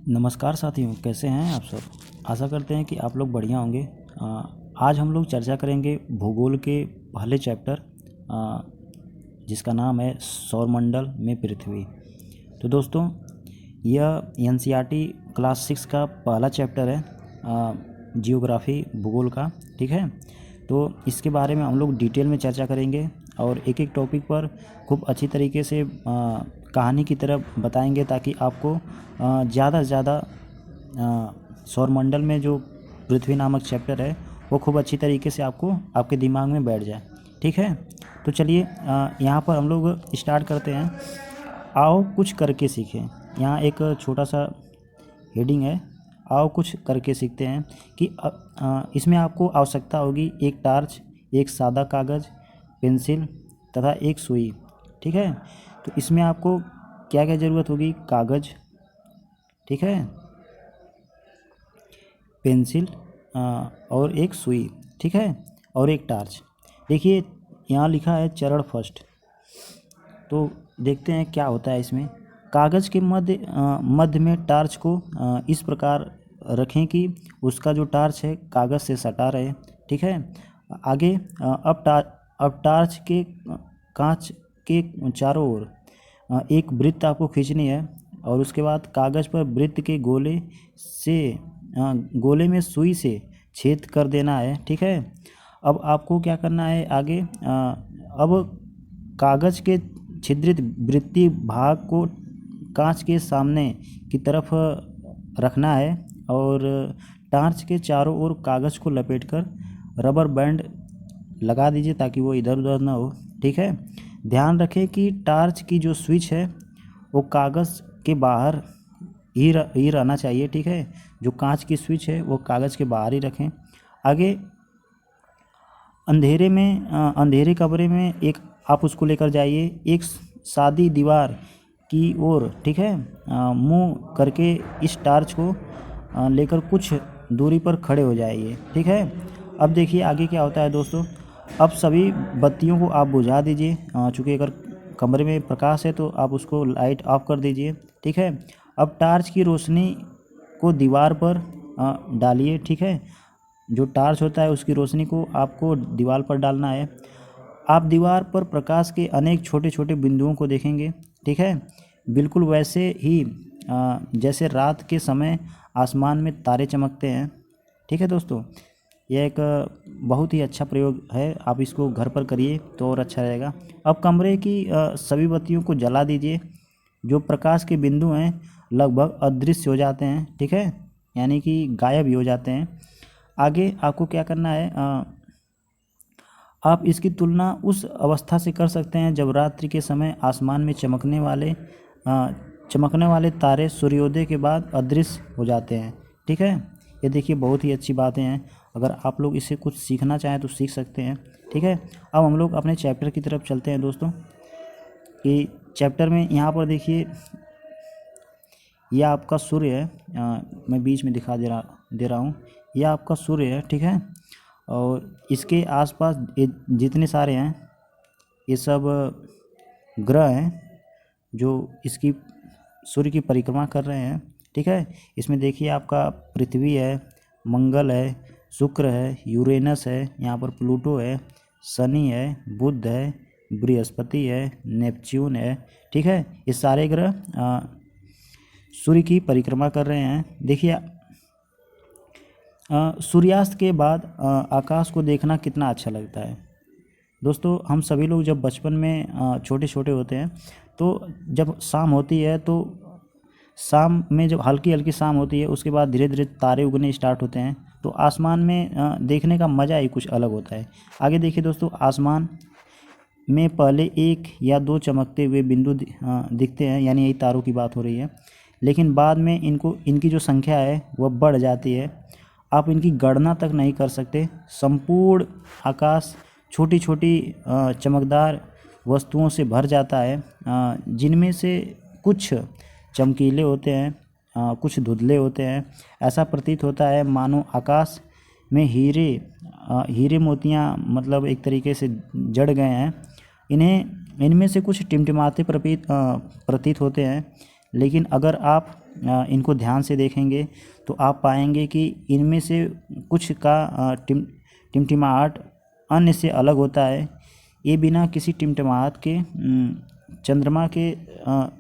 नमस्कार साथियों, कैसे हैं आप सब। आशा करते हैं कि आप लोग बढ़िया होंगे। आज हम लोग चर्चा करेंगे भूगोल के पहले चैप्टर जिसका नाम है सौरमंडल में पृथ्वी। तो दोस्तों, यह एनसीईआरटी क्लास 6 का पहला चैप्टर है जियोग्राफी भूगोल का। ठीक है, तो इसके बारे में हम लोग डिटेल में चर्चा करेंगे और एक एक टॉपिक पर खूब अच्छी तरीके से कहानी की तरह बताएंगे, ताकि आपको ज़्यादा से ज़्यादा सौरमंडल में जो पृथ्वी नामक चैप्टर है वो खूब अच्छी तरीके से आपको आपके दिमाग में बैठ जाए। ठीक है, तो चलिए यहाँ पर हम लोग स्टार्ट करते हैं। आओ कुछ करके सीखें। यहाँ एक छोटा सा हेडिंग है, आओ कुछ करके सीखते हैं कि इसमें आपको आवश्यकता होगी एक टार्च, एक सादा कागज़, पेंसिल तथा एक सुई। ठीक है, तो इसमें आपको क्या क्या ज़रूरत होगी? कागज़, ठीक है, पेंसिल और एक सुई, ठीक है, और एक टार्च। देखिए यहाँ लिखा है चरण फर्स्ट, तो देखते हैं क्या होता है इसमें। कागज़ के मध्य में टार्च को इस प्रकार रखें कि उसका जो टार्च है कागज़ से सटा रहे। ठीक है, आगे अब टार्च के कांच के चारों ओर एक वृत्त आपको खींचनी है और उसके बाद कागज़ पर वृत्त के गोले में सुई से छेद कर देना है। ठीक है, अब आपको क्या करना है आगे, अब कागज़ के छिद्रित वृत्तीय भाग को कांच के सामने की तरफ रखना है और टार्च के चारों ओर कागज़ को लपेटकर रबर बैंड लगा दीजिए ताकि वो इधर उधर ना हो। ठीक है, ध्यान रखें कि टार्च की जो स्विच है वो कागज़ के बाहर ही रहना चाहिए। ठीक है, जो कांच की स्विच है वो कागज़ के बाहर ही रखें। आगे अंधेरे कमरे में एक आप उसको लेकर जाइए, एक सादी दीवार की ओर। ठीक है, मुंह करके इस टार्च को लेकर कुछ दूरी पर खड़े हो जाइए। ठीक है, अब देखिए आगे क्या होता है दोस्तों। अब सभी बत्तियों को आप बुझा दीजिए, चूँकि अगर कमरे में प्रकाश है तो आप उसको लाइट ऑफ कर दीजिए। ठीक है, अब टार्च की रोशनी को दीवार पर डालिए। ठीक है, जो टार्च होता है उसकी रोशनी को आपको दीवार पर डालना है। आप दीवार पर प्रकाश के अनेक छोटे छोटे बिंदुओं को देखेंगे। ठीक है, बिल्कुल वैसे ही जैसे रात के समय आसमान में तारे चमकते हैं। ठीक है दोस्तों, यह एक बहुत ही अच्छा प्रयोग है, आप इसको घर पर करिए तो और अच्छा रहेगा। अब कमरे की सभी बत्तियों को जला दीजिए। जो प्रकाश के बिंदु हैं लगभग अदृश्य हो जाते हैं। ठीक है, यानी कि गायब ही हो जाते हैं। आगे आपको क्या करना है, आप इसकी तुलना उस अवस्था से कर सकते हैं जब रात्रि के समय आसमान में चमकने वाले तारे सूर्योदय के बाद अदृश्य हो जाते हैं। ठीक है, ये देखिए बहुत ही अच्छी बातें हैं, अगर आप लोग इसे कुछ सीखना चाहें तो सीख सकते हैं। ठीक है, अब हम लोग अपने चैप्टर की तरफ चलते हैं दोस्तों। कि चैप्टर में यहाँ पर देखिए यह आपका सूर्य है, मैं बीच में दिखा दे रहा हूँ। यह आपका सूर्य है। ठीक है, और इसके आसपास जितने सारे हैं ये सब ग्रह हैं जो इसकी सूर्य की परिक्रमा कर रहे हैं। ठीक है, इसमें देखिए आपका पृथ्वी है, मंगल है, शुक्र है, यूरेनस है, यहाँ पर प्लूटो है, शनि है, बुध है, बृहस्पति है, नेपच्यून है। ठीक है, ये सारे ग्रह सूर्य की परिक्रमा कर रहे हैं। देखिए सूर्यास्त के बाद आकाश को देखना कितना अच्छा लगता है दोस्तों। हम सभी लोग जब बचपन में छोटे छोटे होते हैं तो जब शाम होती है तो शाम में जब हल्की हल्की शाम होती है उसके बाद धीरे धीरे तारे उगने स्टार्ट होते हैं, तो आसमान में देखने का मज़ा ही कुछ अलग होता है। आगे देखिए दोस्तों, आसमान में पहले एक या दो चमकते हुए बिंदु दिखते हैं, यानी यही तारों की बात हो रही है, लेकिन बाद में इनकी जो संख्या है वह बढ़ जाती है। आप इनकी गणना तक नहीं कर सकते। संपूर्ण आकाश छोटी छोटी चमकदार वस्तुओं से भर जाता है, जिनमें से कुछ चमकीले होते हैं, कुछ धुंधले होते हैं। ऐसा प्रतीत होता है मानो आकाश में हीरे मोतियाँ मतलब एक तरीके से जड़ गए हैं। इनमें से कुछ टिमटिमाते प्रतीत होते हैं, लेकिन अगर आप इनको ध्यान से देखेंगे तो आप पाएंगे कि इनमें से कुछ का टिमटिमाहट अन्य से अलग होता है। ये बिना किसी टिमटिमाहट के चंद्रमा के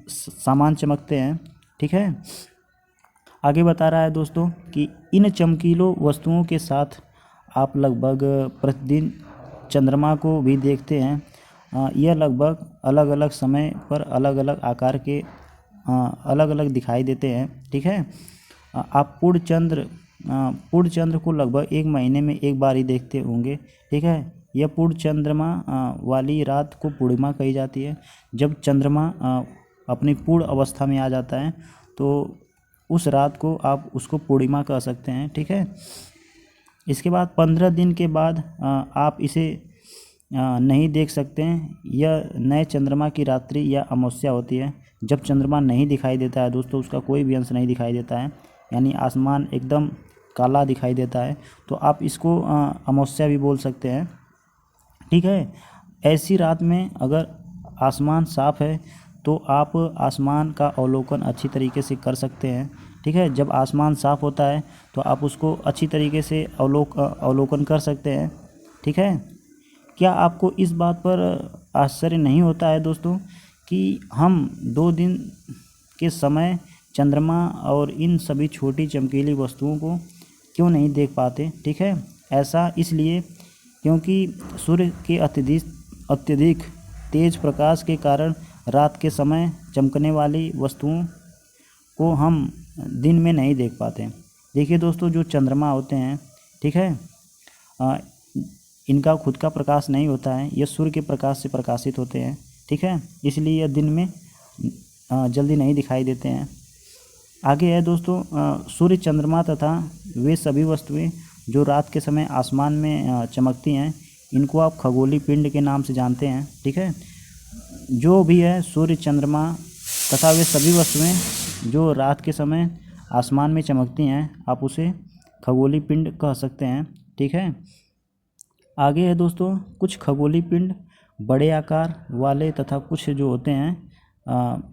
समान चमकते हैं। ठीक है, आगे बता रहा है दोस्तों कि इन चमकीलों वस्तुओं के साथ आप लगभग प्रतिदिन चंद्रमा को भी देखते हैं। यह लगभग अलग अलग समय पर अलग अलग आकार के अलग अलग दिखाई देते हैं। ठीक है, आप पूर्ण चंद्र को लगभग 1 महीने में एक बार ही देखते होंगे। ठीक है, यह पूर्ण चंद्रमा वाली रात को पूर्णिमा कही जाती है। जब चंद्रमा अपनी पूर्ण अवस्था में आ जाता है तो उस रात को आप उसको पूर्णिमा कह सकते हैं। ठीक है, इसके बाद 15 दिन के बाद आप इसे नहीं देख सकते हैं। यह नए चंद्रमा की रात्रि या अमावस्या होती है। जब चंद्रमा नहीं दिखाई देता है दोस्तों, उसका कोई भी अंश नहीं दिखाई देता है, यानी आसमान एकदम काला दिखाई देता है, तो आप इसको अमावस्या भी बोल सकते हैं। ठीक है, ऐसी रात में अगर आसमान साफ़ है तो आप आसमान का अवलोकन अच्छी तरीके से कर सकते हैं। ठीक है, जब आसमान साफ़ होता है तो आप उसको अच्छी तरीके से अवलोकन कर सकते हैं। ठीक है, क्या आपको इस बात पर आश्चर्य नहीं होता है दोस्तों कि हम 2 दिन के समय चंद्रमा और इन सभी छोटी चमकीली वस्तुओं को क्यों नहीं देख पाते? ठीक है, ऐसा इसलिए क्योंकि सूर्य के अत्यधिक तेज प्रकाश के कारण रात के समय चमकने वाली वस्तुओं को हम दिन में नहीं देख पाते। देखिए दोस्तों, जो चंद्रमा होते हैं, ठीक है, इनका खुद का प्रकाश नहीं होता है, यह सूर्य के प्रकाश से प्रकाशित होते हैं। ठीक है, इसलिए यह दिन में जल्दी नहीं दिखाई देते हैं। आगे है दोस्तों, सूर्य, चंद्रमा तथा वे सभी वस्तुएं जो रात के समय आसमान में चमकती हैं, इनको आप खगोलीय पिंड के नाम से जानते हैं। ठीक है, जो भी है सूर्य, चंद्रमा तथा वे सभी वस्तुएं जो रात के समय आसमान में चमकती हैं, आप उसे खगोलीय पिंड कह सकते हैं। ठीक है, आगे है दोस्तों, कुछ खगोलीय पिंड बड़े आकार वाले तथा कुछ जो होते हैं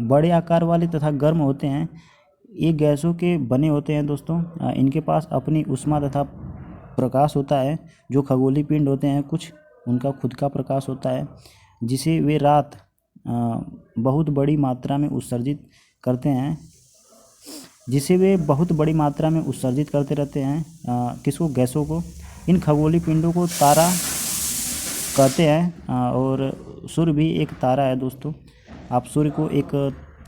बड़े आकार वाले तथा गर्म होते हैं। ये गैसों के बने होते हैं दोस्तों। इनके पास अपनी ऊष्मा तथा प्रकाश होता है। जो खगोलीय पिंड होते हैं, कुछ उनका खुद का प्रकाश होता है जिसे वे रात बहुत बड़ी मात्रा में उत्सर्जित करते हैं, जिसे वे बहुत बड़ी मात्रा में उत्सर्जित करते रहते हैं। किसको? गैसों को। इन खगोलीय पिंडों को तारा कहते हैं और सूर्य भी एक तारा है दोस्तों। आप सूर्य को एक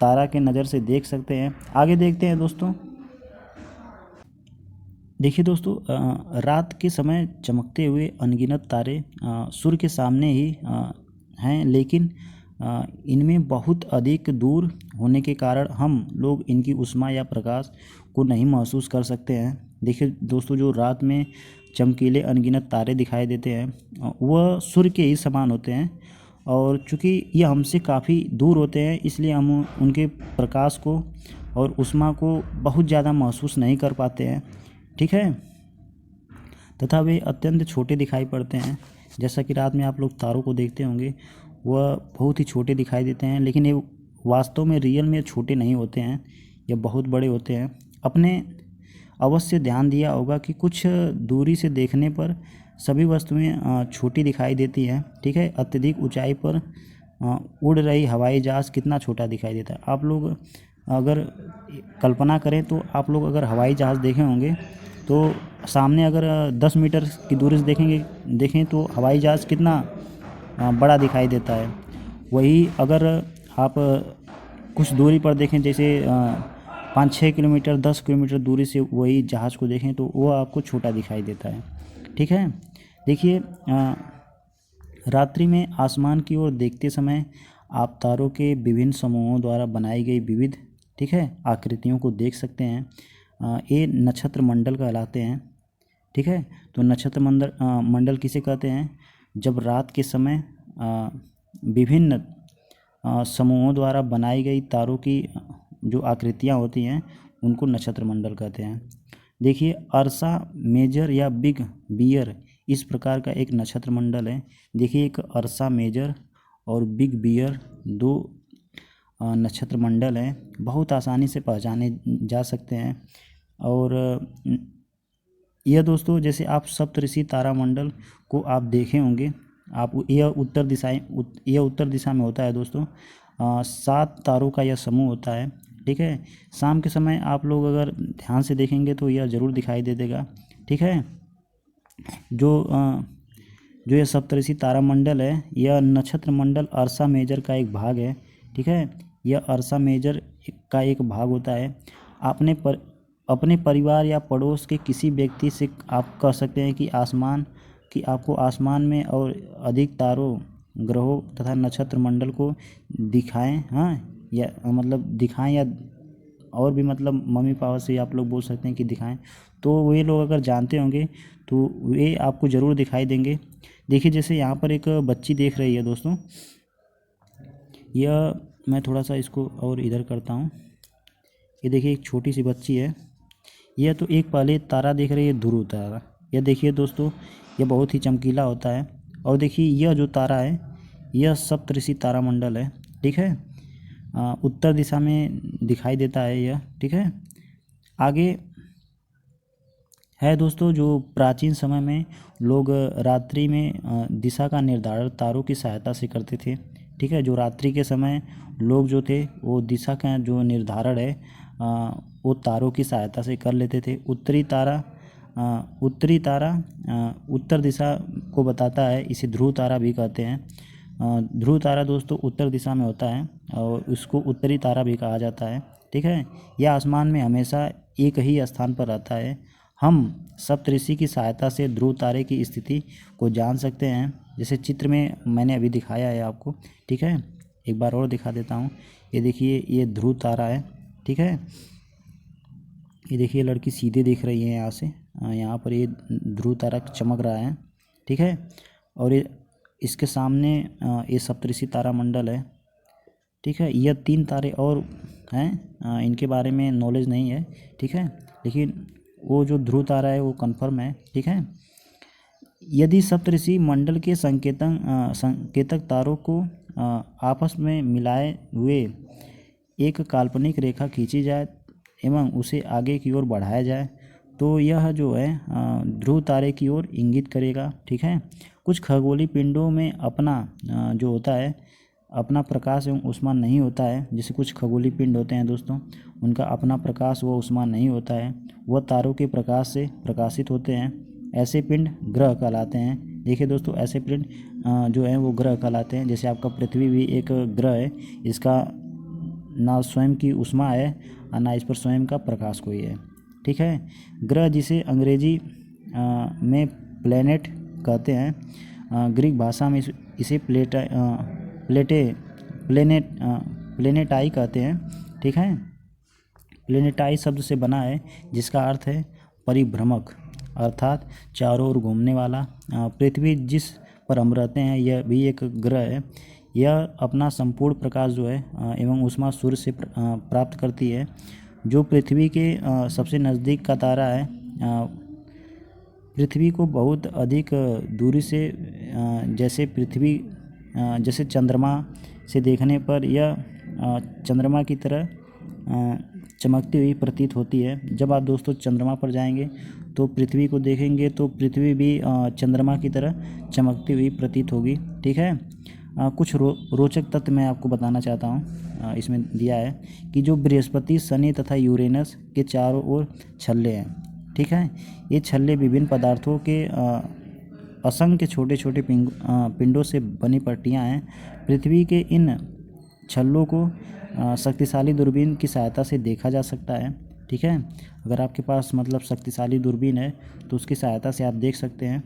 तारा के नज़र से देख सकते हैं। आगे देखते हैं दोस्तों। देखिए दोस्तों, रात के समय चमकते हुए अनगिनत तारे सूर्य के सामने ही हैं, लेकिन इनमें बहुत अधिक दूर होने के कारण हम लोग इनकी ऊष्मा या प्रकाश को नहीं महसूस कर सकते हैं। देखिए दोस्तों, जो रात में चमकीले अनगिनत तारे दिखाई देते हैं वह सूर्य के ही समान होते हैं, और चूँकि यह हमसे काफ़ी दूर होते हैं इसलिए हम उनके प्रकाश को और ऊष्मा को बहुत ज़्यादा महसूस नहीं कर पाते हैं। ठीक है, तथा वे अत्यंत छोटे दिखाई पड़ते हैं। जैसा कि रात में आप लोग तारों को देखते होंगे, वह बहुत ही छोटे दिखाई देते हैं, लेकिन ये वास्तव में रियल में छोटे नहीं होते हैं, यह बहुत बड़े होते हैं। अपने अवश्य ध्यान दिया होगा कि कुछ दूरी से देखने पर सभी वस्तुएं छोटी दिखाई देती हैं। ठीक है, अत्यधिक ऊंचाई पर उड़ रही हवाई जहाज़ कितना छोटा दिखाई देता है। आप लोग अगर कल्पना करें तो आप लोग अगर हवाई जहाज़ देखे होंगे तो सामने अगर 10 मीटर की दूरी से देखें तो हवाई जहाज़ कितना बड़ा दिखाई देता है। वही अगर आप कुछ दूरी पर देखें, जैसे 5-6 किलोमीटर 10 किलोमीटर दूरी से वही जहाज़ को देखें तो वो आपको छोटा दिखाई देता है। ठीक है, देखिए, रात्रि में आसमान की ओर देखते समय आप तारों के विभिन्न समूहों द्वारा बनाई गई विविध, ठीक है, आकृतियों को देख सकते हैं। ये नक्षत्र मंडल कहलाते हैं। ठीक है, तो नक्षत्र मंडल किसे कहते हैं? जब रात के समय विभिन्न समूहों द्वारा बनाई गई तारों की जो आकृतियाँ होती हैं उनको नक्षत्र मंडल कहते हैं। देखिए, अर्सा मेजर या बिग बियर इस प्रकार का एक नक्षत्र मंडल है। देखिए, एक अर्सा मेजर और बिग बियर दो नक्षत्र मंडल हैं बहुत आसानी से पहचाने जा सकते हैं। और यह दोस्तों जैसे आप सप्तऋषि तारामंडल को आप देखे होंगे, आप यह उत्तर दिशा में होता है दोस्तों। 7 तारों का यह समूह होता है, ठीक है। शाम के समय आप लोग अगर ध्यान से देखेंगे तो यह ज़रूर दिखाई दे देगा, ठीक है। जो यह सप्तऋषि तारामंडल है यह नक्षत्र मंडल अर्सा मेजर का एक भाग है, ठीक है। यह अर्सा मेजर का एक भाग होता है। अपने परिवार या पड़ोस के किसी व्यक्ति से आप कह सकते हैं कि आपको आसमान में और अधिक तारों, ग्रहों तथा नक्षत्र मंडल को दिखाएं, हाँ, या मतलब दिखाएं, या और भी मतलब मम्मी पापा से आप लोग बोल सकते हैं कि दिखाएं। तो वे लोग अगर जानते होंगे तो वे आपको ज़रूर दिखाई देंगे। देखिए जैसे यहाँ पर एक बच्ची देख रही है दोस्तों, यह मैं थोड़ा सा इसको और इधर करता हूँ। ये देखिए एक छोटी सी बच्ची है, यह तो एक पहले तारा देख रही है, ध्रुव तारा। यह देखिए दोस्तों यह बहुत ही चमकीला होता है। और देखिए यह जो तारा है यह सप्तऋषि तारामंडल है, ठीक है। उत्तर दिशा में दिखाई देता है यह, ठीक है। आगे है दोस्तों जो प्राचीन समय में लोग रात्रि में दिशा का निर्धारण तारों की सहायता से करते थे, ठीक है। जो रात्रि के समय लोग जो थे वो दिशा का जो निर्धारण है वो तारों की सहायता से कर लेते थे। उत्तरी तारा उत्तर दिशा को बताता है, इसे ध्रुव तारा भी कहते हैं। ध्रुव तारा दोस्तों उत्तर दिशा में होता है और उसको उत्तरी तारा भी कहा जाता है, ठीक है। यह आसमान में हमेशा एक ही स्थान पर रहता है। हम सप्तऋषि की सहायता से ध्रुव तारे की स्थिति को जान सकते हैं, जैसे चित्र में मैंने अभी दिखाया है आपको, ठीक है। एक बार और दिखा देता हूँ। ये देखिए ये ध्रुव तारा है, ठीक है। ये देखिए लड़की सीधे देख रही है यहाँ से, यहाँ पर ये ध्रुव तारा चमक रहा है, ठीक है। और ये इसके सामने ये सप्तऋषि तारामंडल है, ठीक है। यह 3 तारे और हैं, इनके बारे में नॉलेज नहीं है, ठीक है। लेकिन वो जो ध्रुव तारा है वो कंफर्म है, ठीक है। यदि सप्तऋषि मंडल के संकेतक तारों को आपस में मिलाए हुए एक काल्पनिक रेखा खींची जाए एवं उसे आगे की ओर बढ़ाया जाए तो यह जो है ध्रुव तारे की ओर इंगित करेगा, ठीक है। कुछ खगोलीय पिंडों में अपना जो होता है अपना प्रकाश एवं ऊष्मा नहीं होता है। जैसे कुछ खगोलीय पिंड होते हैं दोस्तों, उनका अपना प्रकाश व ऊष्मा नहीं होता है, वह तारों के प्रकाश से प्रकाशित होते हैं। ऐसे पिंड ग्रह कहलाते हैं। देखिए दोस्तों ऐसे पिंड जो हैं वो ग्रह कहलाते हैं। जैसे आपका पृथ्वी भी एक ग्रह है, इसका ना स्वयं की ऊष्मा है और ना इस पर स्वयं का प्रकाश कोई है, ठीक है। ग्रह जिसे अंग्रेजी में प्लैनेट कहते हैं, ग्रीक भाषा में इसे प्लेनेटाई कहते हैं, ठीक है। प्लेनेटाई शब्द से बना है जिसका अर्थ है परिभ्रमक, अर्थात चारों ओर घूमने वाला। पृथ्वी जिस पर हम रहते हैं यह भी एक ग्रह है। यह अपना संपूर्ण प्रकाश जो है एवं ऊष्मा सूर्य से प्राप्त करती है, जो पृथ्वी के सबसे नज़दीक का तारा है। पृथ्वी को बहुत अधिक दूरी से जैसे चंद्रमा से देखने पर यह चंद्रमा की तरह चमकती हुई प्रतीत होती है। जब आप दोस्तों चंद्रमा पर जाएंगे तो पृथ्वी को देखेंगे तो पृथ्वी भी चंद्रमा की तरह चमकती हुई प्रतीत होगी, ठीक है। कुछ रोचक तथ्य मैं आपको बताना चाहता हूँ। इसमें दिया है कि जो बृहस्पति, शनि तथा यूरेनस के चारों ओर छल्ले हैं, ठीक है। ये छल्ले विभिन्न पदार्थों के असंख्य छोटे छोटे पिंडों से बनी पट्टियाँ हैं। पृथ्वी के इन छल्लों को शक्तिशाली दूरबीन की सहायता से देखा जा सकता है, ठीक है। अगर आपके पास मतलब शक्तिशाली दूरबीन है तो उसकी सहायता से आप देख सकते हैं।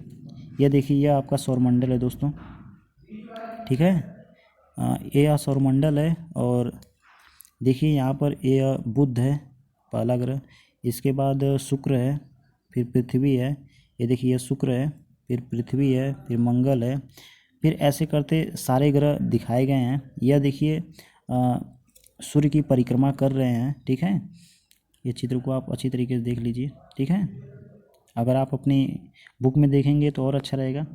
यह देखिए यह आपका सौरमंडल है दोस्तों, ठीक है। यह सौरमंडल है और देखिए यहाँ पर यह बुध है पहला ग्रह, इसके बाद शुक्र है, फिर पृथ्वी है। ये देखिए यह शुक्र है, फिर पृथ्वी है, फिर मंगल है, फिर ऐसे करते सारे ग्रह दिखाए गए हैं। यह देखिए सूर्य की परिक्रमा कर रहे हैं, ठीक है। ये चित्र को आप अच्छी तरीके से देख लीजिए, ठीक है। अगर आप अपनी बुक में देखेंगे तो और अच्छा रहेगा।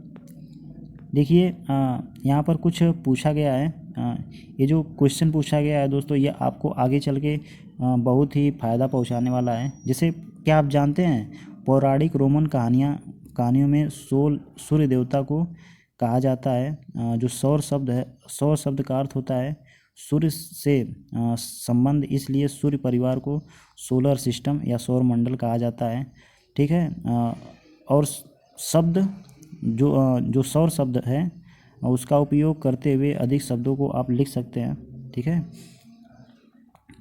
देखिए यहाँ पर कुछ पूछा गया है ये जो क्वेश्चन पूछा गया है दोस्तों, ये आपको आगे चल के बहुत ही फ़ायदा पहुंचाने वाला है। जैसे क्या आप जानते हैं, पौराणिक रोमन कहानियों में सूर्य देवता को कहा जाता है। जो सौर शब्द है, सौर शब्द का अर्थ होता है सूर्य से संबंध, इसलिए सूर्य परिवार को सोलर सिस्टम या सौर मंडल कहा जाता है। ठीक है। और शब्द जो सौर शब्द है उसका उपयोग करते हुए अधिक शब्दों को आप लिख सकते हैं। ठीक है।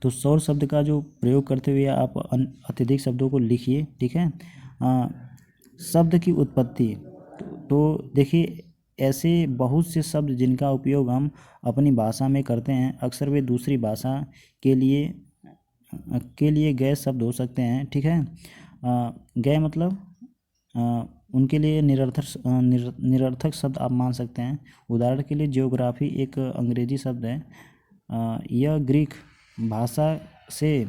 तो सौर शब्द का जो प्रयोग करते हुए आप अत्यधिक शब्दों को लिखिए। ठीक है। शब्द की उत्पत्ति, तो देखिए ऐसे बहुत से शब्द जिनका उपयोग हम अपनी भाषा में करते हैं, अक्सर वे दूसरी भाषा के लिए गए शब्द हो सकते हैं। ठीक है। गए मतलब उनके लिए निरर्थक शब्द आप मान सकते हैं। उदाहरण के लिए ज्योग्राफी एक अंग्रेजी शब्द है। यह ग्रीक भाषा से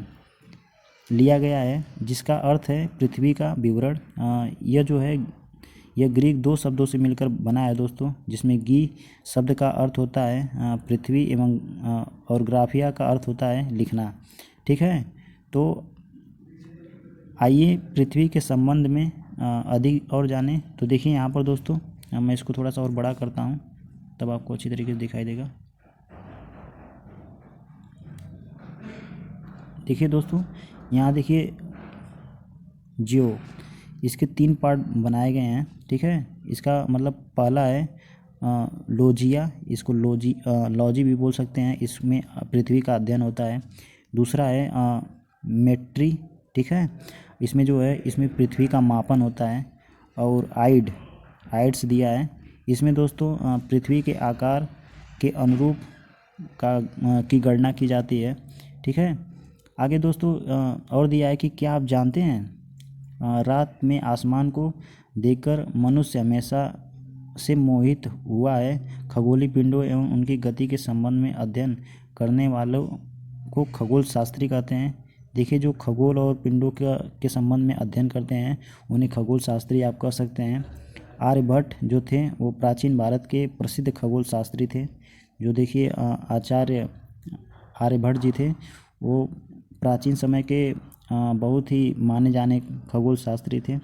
लिया गया है जिसका अर्थ है पृथ्वी का विवरण। यह ग्रीक दो शब्दों से मिलकर बना है दोस्तों, जिसमें गी शब्द का अर्थ होता है पृथ्वी एवं और ग्राफिया का अर्थ होता है लिखना। ठीक है। तो आइए पृथ्वी के संबंध में अधिक और जाने। तो देखिए यहाँ पर दोस्तों, मैं इसको थोड़ा सा और बड़ा करता हूँ तब आपको अच्छी तरीके से दिखाई देगा। देखिए दोस्तों, यहाँ देखिए जियो, इसके 3 पार्ट बनाए गए हैं। ठीक है। इसका मतलब पहला है लोजिया, इसको लॉजी भी बोल सकते हैं, इसमें पृथ्वी का अध्ययन होता है। दूसरा है मेट्री। ठीक है। इसमें जो है इसमें पृथ्वी का मापन होता है। और आइड्स दिया है, इसमें दोस्तों पृथ्वी के आकार के अनुरूप की गणना की जाती है। ठीक है। आगे दोस्तों और दिया है कि क्या आप जानते हैं रात में आसमान को देखकर मनुष्य हमेशा से मोहित हुआ है। खगोलीय पिंडों एवं उनकी गति के संबंध में अध्ययन करने वालों को खगोल शास्त्री कहते हैं। देखिए, जो खगोल और पिंडों के संबंध में अध्ययन करते हैं उन्हें खगोल शास्त्री आप कह सकते हैं। आर्यभट्ट जो थे वो प्राचीन भारत के प्रसिद्ध खगोल शास्त्री थे। जो देखिए आचार्य आर्यभट्ट जी थे, वो प्राचीन समय के बहुत ही माने जाने खगोल शास्त्री थे।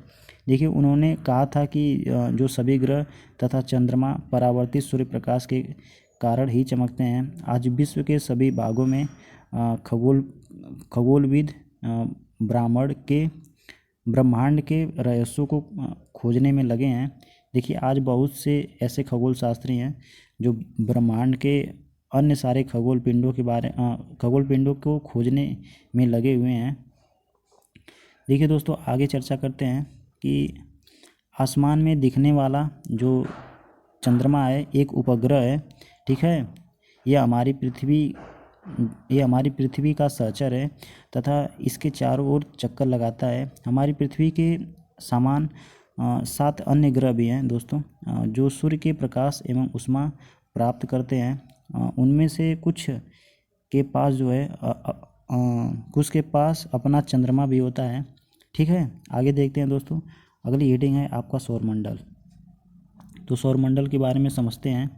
देखिए, उन्होंने कहा था कि जो सभी ग्रह तथा चंद्रमा परावर्तित सूर्य प्रकाश के कारण ही चमकते हैं। आज विश्व के सभी भागों में खगोलविद ब्रह्मांड के रहस्यों को खोजने में लगे हैं। देखिए, आज बहुत से ऐसे खगोल शास्त्री हैं जो ब्रह्मांड के अन्य सारे खगोल पिंडों को खोजने में लगे हुए हैं। देखिए दोस्तों, आगे चर्चा करते हैं कि आसमान में दिखने वाला जो चंद्रमा है एक उपग्रह है। ठीक है। यह हमारी पृथ्वी का सहचर है तथा इसके चारों ओर चक्कर लगाता है। हमारी पृथ्वी के समान 7 अन्य ग्रह भी हैं दोस्तों, जो सूर्य के प्रकाश एवं ऊष्मा प्राप्त करते हैं। उनमें से कुछ के पास अपना चंद्रमा भी होता है। ठीक है। आगे देखते हैं दोस्तों, अगली हेडिंग है आपका सौरमंडल। तो सौरमंडल के बारे में समझते हैं।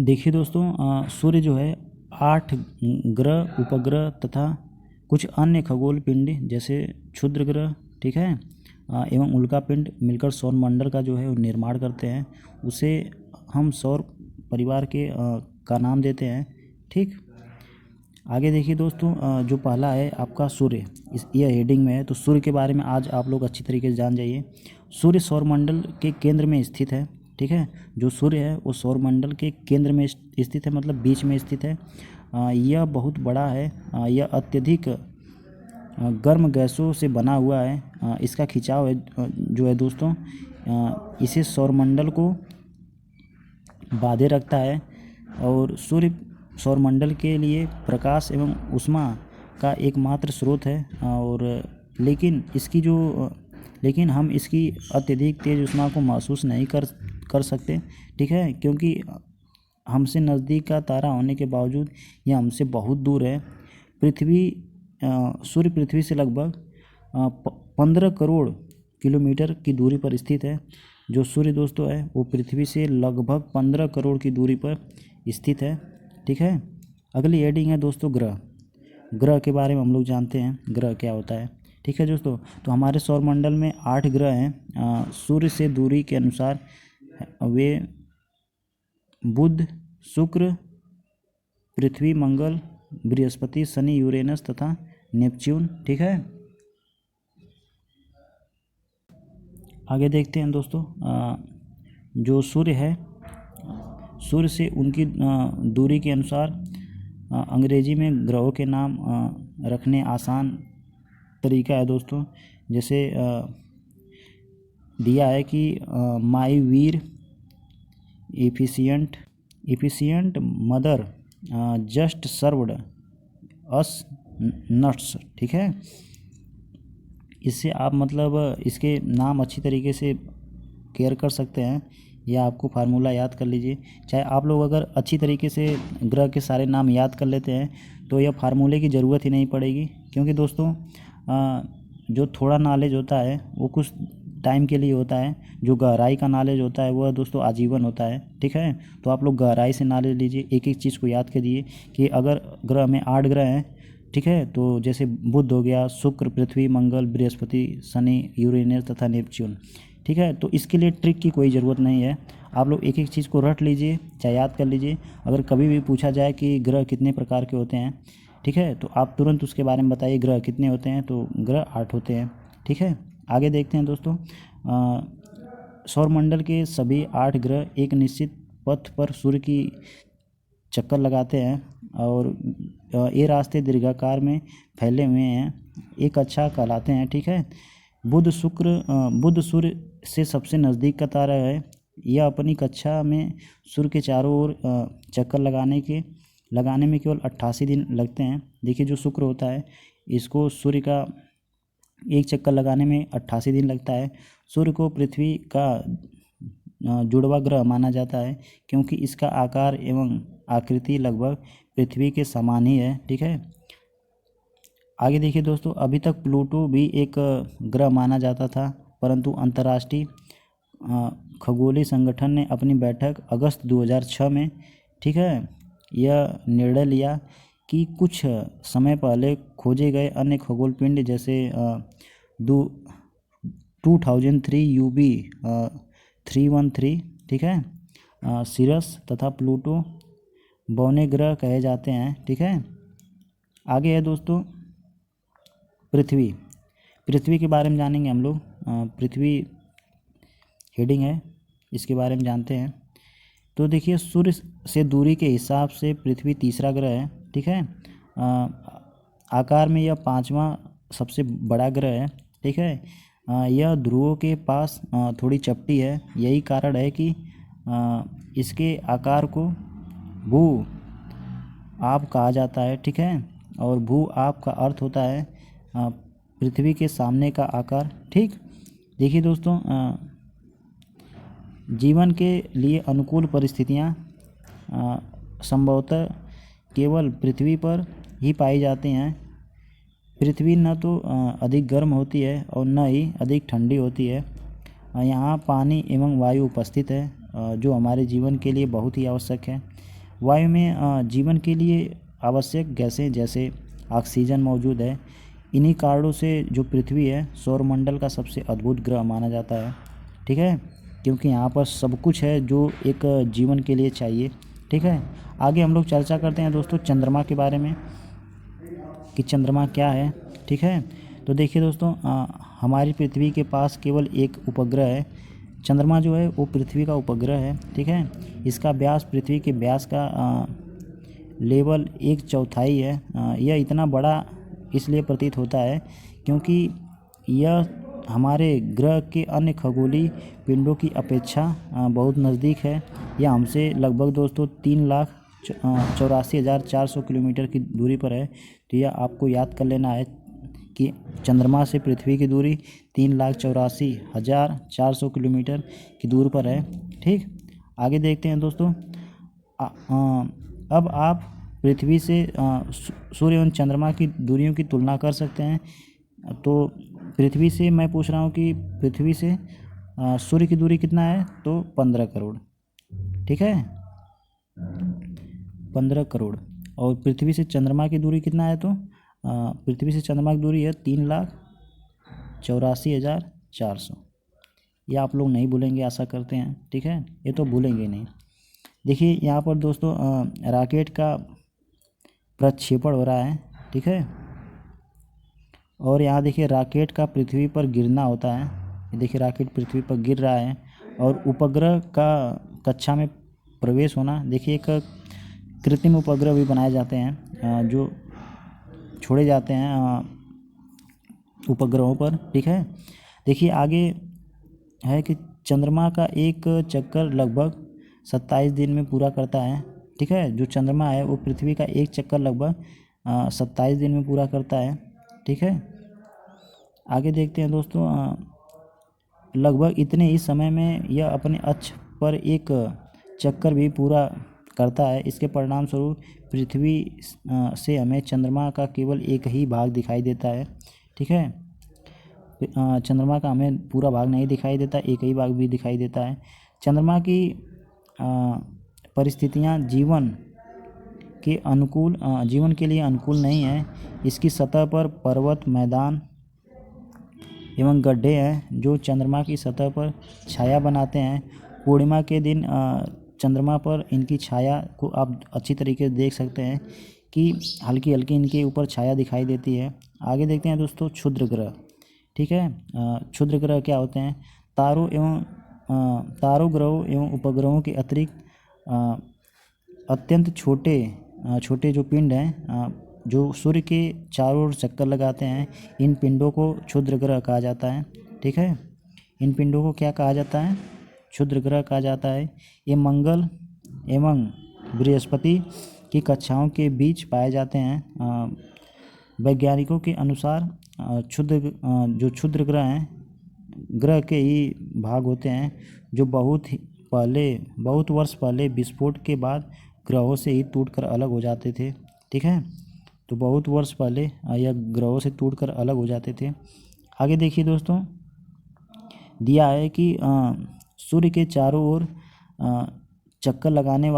देखिए दोस्तों, सूर्य जो है 8 ग्रह, उपग्रह तथा कुछ अन्य खगोल पिंड जैसे क्षुद्र ग्रह, ठीक है, एवं उल्का पिंड मिलकर सौरमंडल का जो है वो निर्माण करते हैं। उसे हम सौर परिवार का नाम देते हैं। ठीक। आगे देखिए दोस्तों, जो पहला है आपका सूर्य, यह हेडिंग में है। तो सूर्य के बारे में आज आप लोग अच्छी तरीके से जान जाइए। सूर्य सौरमंडल के केंद्र में स्थित है। ठीक है। जो सूर्य है वो सौरमंडल के केंद्र में स्थित है, मतलब बीच में स्थित है। यह बहुत बड़ा है। यह अत्यधिक गर्म गैसों से बना हुआ है। इसका खिंचाव है जो है दोस्तों, इसे सौरमंडल को बांधे रखता है। और सूर्य सौरमंडल के लिए प्रकाश एवं ऊष्मा का एकमात्र स्रोत है। और लेकिन हम इसकी अत्यधिक तेज़ ऊष्मा को महसूस नहीं कर सकते। ठीक है। क्योंकि हमसे नज़दीक का तारा होने के बावजूद यह हमसे बहुत दूर है। सूर्य पृथ्वी से लगभग 15 करोड़ किलोमीटर की दूरी पर स्थित है। जो सूर्य दोस्तों है वो पृथ्वी से लगभग 15 करोड़ की दूरी पर स्थित है। ठीक है। अगली हेडिंग है दोस्तों ग्रह। ग्रह के बारे में हम लोग जानते हैं ग्रह क्या होता है। ठीक है दोस्तों, तो हमारे सौरमंडल में 8 ग्रह हैं। सूर्य से दूरी के अनुसार वे बुध, शुक्र, पृथ्वी, मंगल, बृहस्पति, शनि, यूरेनस तथा नेपच्यून। ठीक है। आगे देखते हैं दोस्तों, जो सूर्य है, सूर्य से उनकी दूरी के अनुसार अंग्रेजी में ग्रहों के नाम रखने आसान तरीका है दोस्तों। जैसे दिया है कि माई वीर, efficient mother, just served us nuts. ठीक है। इससे आप मतलब इसके नाम अच्छी तरीके से केयर कर सकते हैं, या आपको फार्मूला याद कर लीजिए। चाहे आप लोग अगर अच्छी तरीके से ग्रह के सारे नाम याद कर लेते हैं तो यह फार्मूले की ज़रूरत ही नहीं पड़ेगी, क्योंकि दोस्तों जो थोड़ा नॉलेज होता है वो कुछ टाइम के लिए होता है, जो गहराई का नॉलेज होता है वह दोस्तों आजीवन होता है। ठीक है। तो आप लोग गहराई से नॉलेज लीजिए, एक एक चीज़ को याद कीजिए कि अगर ग्रह में 8 ग्रह हैं, ठीक है, तो जैसे बुध हो गया, शुक्र, पृथ्वी, मंगल, बृहस्पति, शनि, यूरेनस तथा नेपच्यून। ठीक है। तो इसके लिए ट्रिक की कोई ज़रूरत नहीं है, आप लोग एक एक चीज़ को रट लीजिए, चाहे याद कर लीजिए। अगर कभी भी पूछा जाए कि ग्रह कितने प्रकार के होते हैं, ठीक है, तो आप तुरंत उसके बारे में बताइए ग्रह कितने होते हैं, तो ग्रह 8 होते हैं। ठीक है। आगे देखते हैं दोस्तों, सौरमंडल के सभी 8 ग्रह एक निश्चित पथ पर सूर्य की चक्कर लगाते हैं और ये रास्ते दीर्घाकार में फैले हुए हैं, एक अच्छा कहलाते हैं। ठीक है। बुध सूर्य से सबसे नज़दीक का तारा है। यह अपनी कक्षा में सूर्य के चारों ओर चक्कर लगाने में केवल 88 दिन लगते हैं। देखिए जो शुक्र होता है, इसको सूर्य का एक चक्कर लगाने में 88 दिन लगता है। सूर्य को पृथ्वी का जुड़वा ग्रह माना जाता है, क्योंकि इसका आकार एवं आकृति लगभग पृथ्वी के समान ही है। ठीक है। आगे देखिए दोस्तों, अभी तक प्लूटो भी एक ग्रह माना जाता था, परंतु अंतर्राष्ट्रीय खगोलीय संगठन ने अपनी बैठक अगस्त 2006 में, ठीक है, यह निर्णय लिया कि कुछ समय पहले खोजे गए अन्य खगोल पिंड जैसे 2003 UB 313, ठीक है, सिरस तथा प्लूटो बौने ग्रह कहे जाते हैं। ठीक है। आगे है दोस्तों पृथ्वी के बारे में जानेंगे हम लोग। पृथ्वी हेडिंग है, इसके बारे में जानते हैं। तो देखिए सूर्य से दूरी के हिसाब से पृथ्वी तीसरा ग्रह है। ठीक है। आकार में यह 5वां सबसे बड़ा ग्रह है। ठीक है। यह ध्रुवों के पास थोड़ी चपटी है, यही कारण है कि इसके आकार को भू आप कहा जाता है। ठीक है। और भू आप का अर्थ होता है पृथ्वी के सामने का आकार। ठीक। देखिए दोस्तों, जीवन के लिए अनुकूल परिस्थितियाँ संभवतः केवल पृथ्वी पर ही पाई जाती हैं। पृथ्वी न तो अधिक गर्म होती है और न ही अधिक ठंडी होती है। यहाँ पानी एवं वायु उपस्थित है, जो हमारे जीवन के लिए बहुत ही आवश्यक है। वायु में जीवन के लिए आवश्यक गैसें जैसे ऑक्सीजन मौजूद है। इन्हीं कारणों से जो पृथ्वी है सौरमंडल का सबसे अद्भुत ग्रह माना जाता है। ठीक है, क्योंकि यहाँ पर सब कुछ है जो एक जीवन के लिए चाहिए। ठीक है। आगे हम लोग चर्चा करते हैं दोस्तों चंद्रमा के बारे में कि चंद्रमा क्या है। ठीक है। तो देखिए दोस्तों, हमारी पृथ्वी के पास केवल एक उपग्रह है। चंद्रमा जो है वो पृथ्वी का उपग्रह है। ठीक है। इसका व्यास पृथ्वी के व्यास का लेवल 1/4 है। यह इतना बड़ा इसलिए प्रतीत होता है क्योंकि यह हमारे ग्रह के अन्य खगोलीय पिंडों की अपेक्षा बहुत नज़दीक है। यह हमसे लगभग दोस्तों 3,84,400 किलोमीटर की दूरी पर है। तो यह आपको याद कर लेना है कि चंद्रमा से पृथ्वी की दूरी 3,84,400 किलोमीटर की दूरी पर है। ठीक। आगे देखते हैं दोस्तों, अब आप पृथ्वी से सूर्य एवं चंद्रमा की दूरियों की तुलना कर सकते हैं। तो पृथ्वी से मैं पूछ रहा हूँ कि पृथ्वी से सूर्य की दूरी कितना है तो 15 करोड़, ठीक है, 15 करोड़। और पृथ्वी से चंद्रमा की दूरी कितना है तो पृथ्वी से चंद्रमा की दूरी है 3,84,400। ये आप लोग नहीं भूलेंगे, आशा करते हैं, ठीक है, ये तो भूलेंगे नहीं। देखिए यहाँ पर दोस्तों रॉकेट का प्रक्षेपण हो रहा है, ठीक है, और यहाँ देखिए रॉकेट का पृथ्वी पर गिरना होता है। ये देखिए रॉकेट पृथ्वी पर गिर रहा है और उपग्रह का कक्षा में प्रवेश होना। देखिए एक कृत्रिम उपग्रह भी बनाए जाते हैं जो छोड़े जाते हैं उपग्रहों पर, ठीक है। देखिए आगे है कि चंद्रमा का एक चक्कर लगभग 27 दिन में पूरा करता है, ठीक है। जो चंद्रमा है वो पृथ्वी का एक चक्कर लगभग 27 दिन में पूरा करता है, ठीक है। आगे देखते हैं दोस्तों, लगभग इतने ही समय में यह अपने अक्ष पर एक चक्कर भी पूरा करता है। इसके परिणाम स्वरूप पृथ्वी से हमें चंद्रमा का केवल एक ही भाग दिखाई देता है, ठीक है। चंद्रमा का हमें पूरा भाग नहीं दिखाई देता, एक ही भाग भी दिखाई देता है। चंद्रमा की परिस्थितियाँ जीवन के लिए अनुकूल नहीं है। इसकी सतह पर पर्वत, मैदान एवं गड्ढे हैं जो चंद्रमा की सतह पर छाया बनाते हैं। पूर्णिमा के दिन चंद्रमा पर इनकी छाया को आप अच्छी तरीके से देख सकते हैं कि हल्की हल्की इनके ऊपर छाया दिखाई देती है। आगे देखते हैं दोस्तों क्षुद्र ग्रह, ठीक है। क्षुद्र ग्रह क्या होते हैं? तारों ग्रहों एवं उपग्रहों के अतिरिक्त अत्यंत छोटे जो पिंड हैं जो सूर्य के चारों ओर चक्कर लगाते हैं, इन पिंडों को क्षुद्र ग्रह कहा जाता है, ठीक है। इन पिंडों को क्या कहा जाता है? क्षुद्र ग्रह कहा जाता है। ये मंगल एवं बृहस्पति की कक्षाओं के बीच पाए जाते हैं। वैज्ञानिकों के अनुसार जो क्षुद्र ग्रह हैं ग्रह के ही भाग होते हैं जो बहुत वर्ष पहले विस्फोट के बाद ग्रहों से ही टूटकर अलग हो जाते थे, ठीक है। तो बहुत वर्ष पहले यह ग्रहों से टूटकर अलग हो जाते थे। आगे देखिए दोस्तों, दिया है कि सूर्य के चारों ओर चक्कर लगाने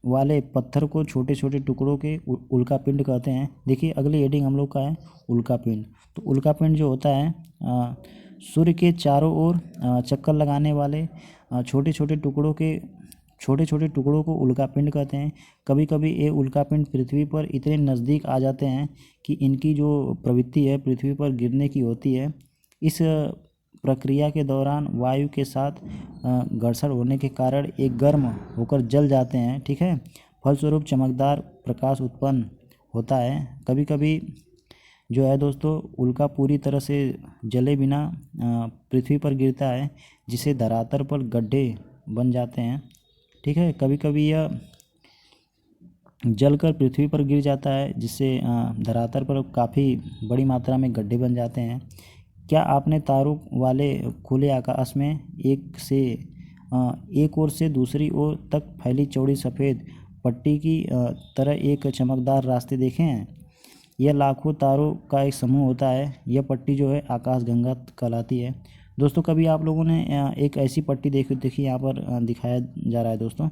वाले पत्थर को छोटे छोटे टुकड़ों के उल्का पिंड कहते हैं। देखिए अगली हेडिंग हम लोग का है उल्का पिंड। तो उल्का पिंड जो होता है सूर्य के चारों ओर चक्कर लगाने वाले छोटे छोटे टुकड़ों को उल्का पिंड कहते हैं। कभी कभी ये उल्का पिंड पृथ्वी पर इतने नज़दीक आ जाते हैं कि इनकी जो प्रवृत्ति है पृथ्वी पर गिरने की होती है। इस प्रक्रिया के दौरान वायु के साथ घर्षण होने के कारण एक गर्म होकर जल जाते हैं, ठीक है। फलस्वरूप चमकदार प्रकाश उत्पन्न होता है। कभी कभी जो है दोस्तों उल्का पूरी तरह से जले बिना पृथ्वी पर गिरता है, जिसे धरातल पर गड्ढे बन जाते हैं, ठीक है। कभी कभी यह जलकर पृथ्वी पर गिर जाता है, जिससे धरातल पर काफ़ी बड़ी मात्रा में गड्ढे बन जाते हैं। क्या आपने तारों वाले खुले आकाश में एक ओर से दूसरी ओर तक फैली चौड़ी सफ़ेद पट्टी की तरह एक चमकदार रास्ते देखे हैं? यह लाखों तारों का एक समूह होता है। यह पट्टी जो है आकाशगंगा कहलाती है। दोस्तों कभी आप लोगों ने एक ऐसी पट्टी देखी यहाँ पर दिखाया जा रहा है दोस्तों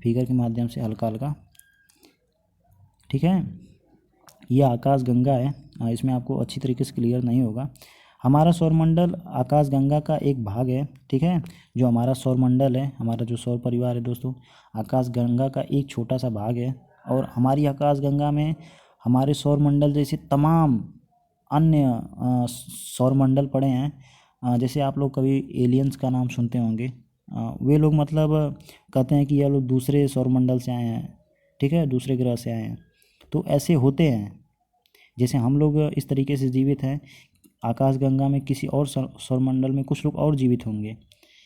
फिगर के माध्यम से हल्का हल्का, ठीक है। यह आकाशगंगा है। इसमें आपको अच्छी तरीके से क्लियर नहीं होगा। हमारा सौरमंडल आकाशगंगा का एक भाग है, ठीक है। जो हमारा सौरमंडल है, हमारा जो सौर परिवार है दोस्तों, आकाशगंगा का एक छोटा सा भाग है। और हमारी आकाशगंगा में हमारे सौरमंडल जैसे तमाम अन्य सौरमंडल पड़े हैं। जैसे आप लोग कभी एलियंस का नाम सुनते होंगे, वे लोग मतलब कहते हैं कि यह लोग दूसरे सौरमंडल से आए हैं, ठीक है, दूसरे ग्रह से आए हैं। तो ऐसे होते हैं, जैसे हम लोग इस तरीके से जीवित हैं, आकाशगंगा में किसी और सौरमंडल में कुछ लोग और जीवित होंगे।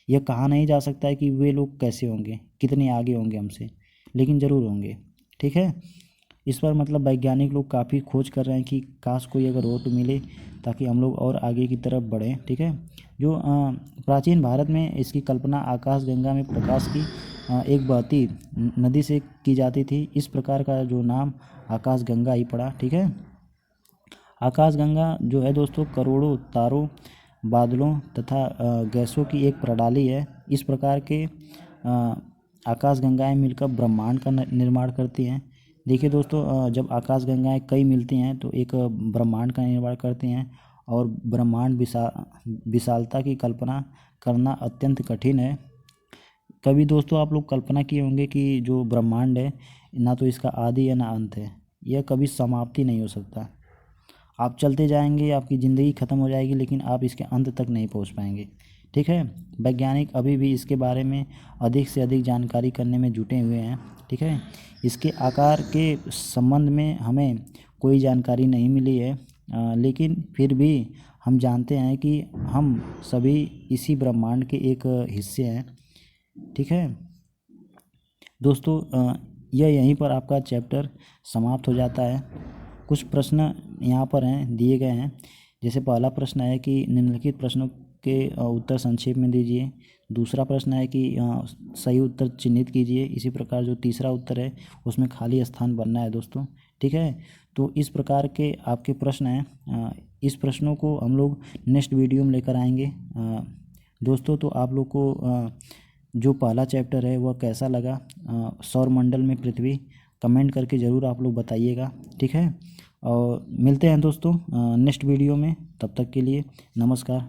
यह कहा नहीं जा सकता है कि वे लोग कैसे होंगे, कितने आगे होंगे हमसे, लेकिन ज़रूर होंगे, ठीक है। इस पर मतलब वैज्ञानिक लोग काफ़ी खोज कर रहे हैं कि काश कोई अगर हो तो मिले, ताकि हम लोग और आगे की तरफ बढ़ें, ठीक है। जो प्राचीन भारत में इसकी कल्पना आकाशगंगा में प्रकाश की एक बहती नदी से की जाती थी। इस प्रकार का जो नाम आकाशगंगा ही पड़ा, ठीक है। आकाशगंगा जो है दोस्तों करोड़ों तारों बादलों तथा गैसों की एक प्रणाली है। इस प्रकार के आकाशगंगाएं मिलकर ब्रह्मांड का निर्माण करती हैं। देखिए दोस्तों, जब आकाशगंगाएं कई मिलती हैं तो एक ब्रह्मांड का निर्माण करती हैं, और ब्रह्मांड विशालता की कल्पना करना अत्यंत कठिन है। कभी दोस्तों आप लोग कल्पना किए होंगे कि जो ब्रह्मांड है, ना तो इसका आदि है ना अंत है, यह कभी समाप्ति नहीं हो सकता। आप चलते जाएंगे, आपकी ज़िंदगी ख़त्म हो जाएगी, लेकिन आप इसके अंत तक नहीं पहुंच पाएंगे। ठीक है, वैज्ञानिक अभी भी इसके बारे में अधिक से अधिक जानकारी करने में जुटे हुए हैं। ठीक है, इसके आकार के संबंध में हमें कोई जानकारी नहीं मिली है, लेकिन फिर भी हम जानते हैं कि हम सभी इसी ब्रह्मांड के एक हिस्से हैं। ठीक है दोस्तों, यह यहीं पर आपका चैप्टर समाप्त हो जाता है। कुछ प्रश्न यहाँ पर हैं, दिए गए हैं। जैसे पहला प्रश्न है कि निम्नलिखित प्रश्नों के उत्तर संक्षेप में दीजिए। दूसरा प्रश्न है कि सही उत्तर चिन्हित कीजिए। इसी प्रकार जो तीसरा उत्तर है उसमें खाली स्थान बनना है दोस्तों। ठीक है, तो इस प्रकार के आपके प्रश्न हैं। इस प्रश्नों को हम लोग नेक्स्ट वीडियो में लेकर आएंगे। दोस्तों, तो आप लोग को जो पहला चैप्टर है वह कैसा लगा, सौरमंडल में पृथ्वी, कमेंट करके ज़रूर आप लोग बताइएगा। ठीक है, और मिलते हैं दोस्तों नेक्स्ट वीडियो में। तब तक के लिए नमस्कार।